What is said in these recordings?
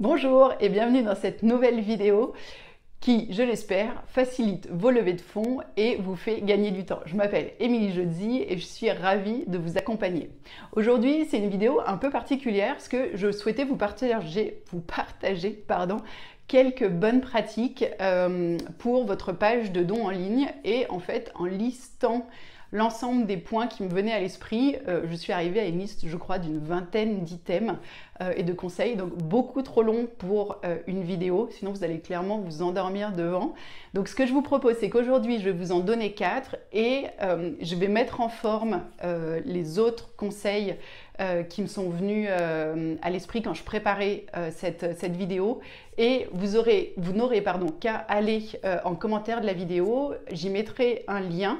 Bonjour et bienvenue dans cette nouvelle vidéo qui, je l'espère, facilite vos levées de fonds et vous fait gagner du temps. Je m'appelle Émilie Jodzi et je suis ravie de vous accompagner. Aujourd'hui, c'est une vidéo un peu particulière parce que je souhaitais vous partager quelques bonnes pratiques pour votre page de dons en ligne et en fait, en listant l'ensemble des points qui me venaient à l'esprit, je suis arrivée à une liste, je crois, d'une vingtaine d'items et de conseils, donc beaucoup trop long pour une vidéo, sinon vous allez clairement vous endormir devant. Donc ce que je vous propose, c'est qu'aujourd'hui, je vais vous en donner 4 et je vais mettre en forme les autres conseils qui me sont venus à l'esprit quand je préparais cette vidéo. Et vous n'aurez qu'à aller en commentaire de la vidéo, j'y mettrai un lien.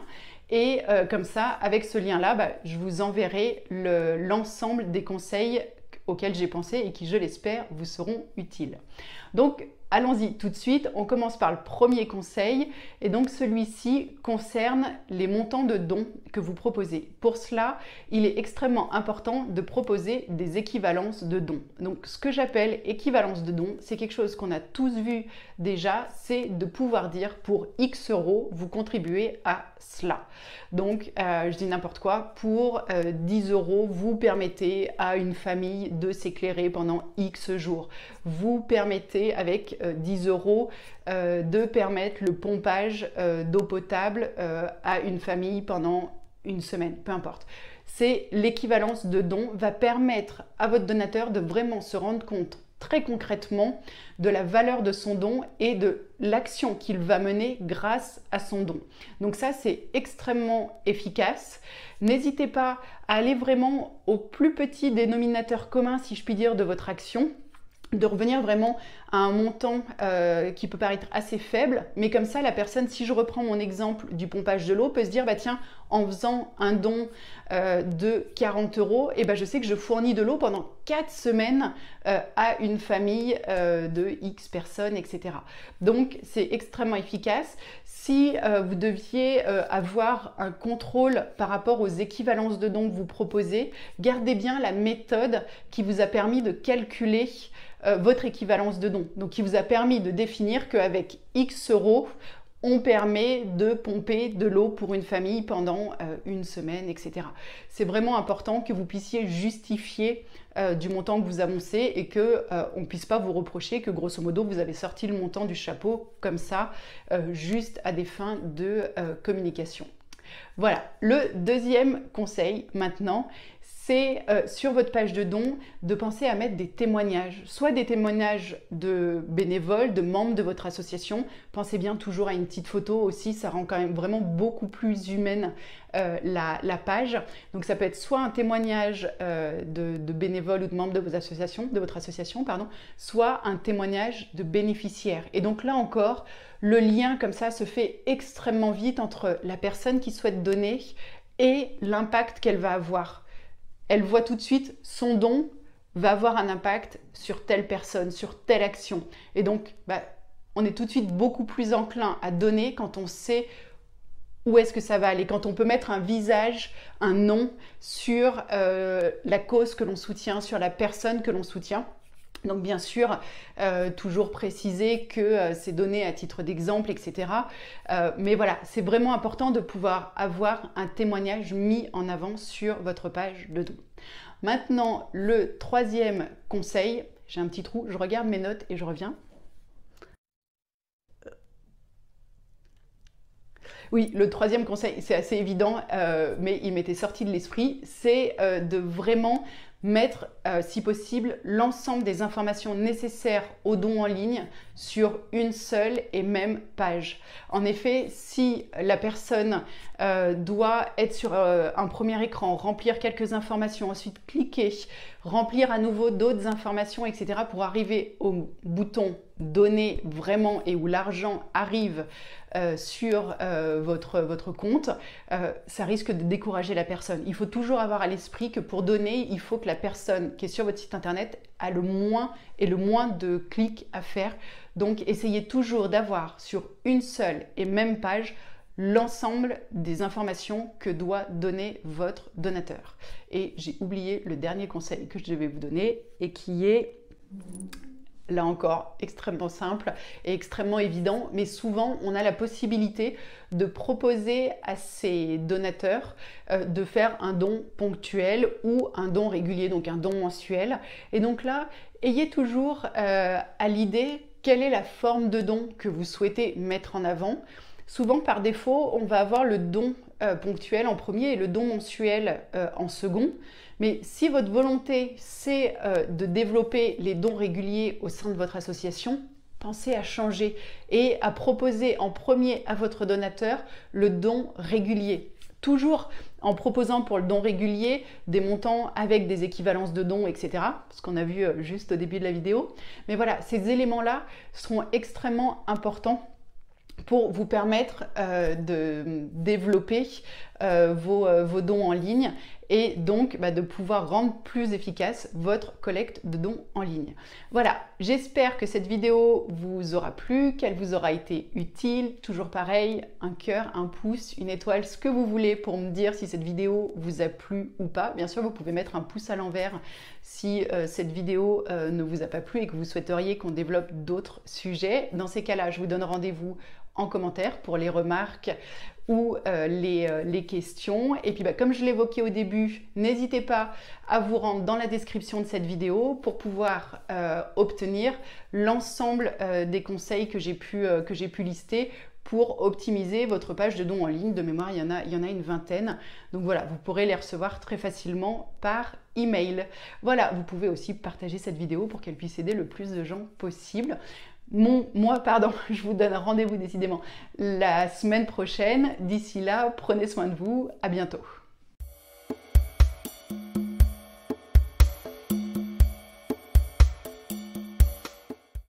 Et comme ça, avec ce lien-là, je vous enverrai l'ensemble des conseils auxquels j'ai pensé et qui, je l'espère, vous seront utiles. Donc, allons-y tout de suite. On commence par le premier conseil. Et donc, celui-ci concerne les montants de dons que vous proposez. Pour cela, il est extrêmement important de proposer des équivalences de dons. Donc, ce que j'appelle équivalence de dons, c'est quelque chose qu'on a tous vu déjà, c'est de pouvoir dire pour X euros, vous contribuez à cela. Donc, je dis n'importe quoi, pour 10 euros, vous permettez à une famille de s'éclairer pendant X jours. Vous permettez avec 10 euros de permettre le pompage d'eau potable à une famille pendant une semaine, peu importe. C'est l'équivalence de dons va permettre à votre donateur de vraiment se rendre compte très concrètement de la valeur de son don et de l'action qu'il va mener grâce à son don. Donc ça, c'est extrêmement efficace. N'hésitez pas à aller vraiment au plus petit dénominateur commun, si je puis dire, de votre action, de revenir vraiment à un montant qui peut paraître assez faible, mais comme ça, la personne, si je reprends mon exemple du pompage de l'eau, peut se dire, tiens, en faisant un don de 40 euros, je sais que je fournis de l'eau pendant 4 semaines à une famille de X personnes, etc. Donc, c'est extrêmement efficace. Si vous deviez avoir un contrôle par rapport aux équivalences de dons que vous proposez, gardez bien la méthode qui vous a permis de calculer votre équivalence de don. Donc, qui vous a permis de définir qu'avec X euros, on permet de pomper de l'eau pour une famille pendant une semaine, etc. C'est vraiment important que vous puissiez justifier du montant que vous annoncez et qu'on ne puisse pas vous reprocher que grosso modo vous avez sorti le montant du chapeau comme ça, juste à des fins de communication. Voilà, le deuxième conseil maintenant, c'est sur votre page de dons de penser à mettre des témoignages, soit des témoignages de bénévoles, de membres de votre association. Pensez bien toujours à une petite photo aussi, ça rend quand même vraiment beaucoup plus humaine la page. Donc ça peut être soit un témoignage de bénévoles ou de membres de votre association, soit un témoignage de bénéficiaires. Et donc là encore, le lien comme ça se fait extrêmement vite entre la personne qui souhaite donner et l'impact qu'elle va avoir. Elle voit tout de suite son don va avoir un impact sur telle personne, sur telle action. Et donc, on est tout de suite beaucoup plus enclin à donner quand on sait où est-ce que ça va aller, quand on peut mettre un visage, un nom sur la cause que l'on soutient, sur la personne que l'on soutient. Donc bien sûr, toujours préciser que c'est donné à titre d'exemple, etc. Mais voilà, c'est vraiment important de pouvoir avoir un témoignage mis en avant sur votre page de don. Maintenant, le troisième conseil, j'ai un petit trou, je regarde mes notes et je reviens. Oui, le troisième conseil, c'est assez évident, mais il m'était sorti de l'esprit, c'est de vraiment mettre, si possible, l'ensemble des informations nécessaires au don en ligne sur une seule et même page. En effet, si la personne doit être sur un premier écran, remplir quelques informations, ensuite cliquer, remplir à nouveau d'autres informations, etc. pour arriver au bouton « Donner vraiment » et où l'argent arrive sur votre compte, ça risque de décourager la personne. Il faut toujours avoir à l'esprit que pour donner, il faut que la personne qui est sur votre site internet a le moins de clics à faire. Donc, essayez toujours d'avoir sur une seule et même page l'ensemble des informations que doit donner votre donateur. Et j'ai oublié le dernier conseil que je devais vous donner et qui est Là encore, extrêmement simple et extrêmement évident, mais souvent on a la possibilité de proposer à ces donateurs de faire un don ponctuel ou un don régulier, donc un don mensuel. Et donc là, ayez toujours à l'idée quelle est la forme de don que vous souhaitez mettre en avant. Souvent par défaut, on va avoir le don ponctuel en premier et le don mensuel en second. Mais si votre volonté, c'est de développer les dons réguliers au sein de votre association, pensez à changer et à proposer en premier à votre donateur le don régulier. Toujours en proposant pour le don régulier des montants avec des équivalences de dons, etc. Ce qu'on a vu juste au début de la vidéo. Mais voilà, ces éléments-là seront extrêmement importants pour vous permettre de développer vos dons en ligne et donc de pouvoir rendre plus efficace votre collecte de dons en ligne. Voilà, j'espère que cette vidéo vous aura plu, qu'elle vous aura été utile. Toujours pareil, un cœur, un pouce, une étoile, ce que vous voulez pour me dire si cette vidéo vous a plu ou pas. Bien sûr, vous pouvez mettre un pouce à l'envers si cette vidéo ne vous a pas plu et que vous souhaiteriez qu'on développe d'autres sujets. Dans ces cas-là, je vous donne rendez-vous en commentaire pour les remarques ou les questions. Et puis comme je l'évoquais au début, n'hésitez pas à vous rendre dans la description de cette vidéo pour pouvoir obtenir l'ensemble des conseils que j'ai pu lister pour optimiser votre page de dons en ligne. De mémoire, il y en a une vingtaine. Donc voilà, vous pourrez les recevoir très facilement par email. Voilà, vous pouvez aussi partager cette vidéo pour qu'elle puisse aider le plus de gens possible. Je vous donne rendez-vous décidément la semaine prochaine. D'ici là, prenez soin de vous. À bientôt.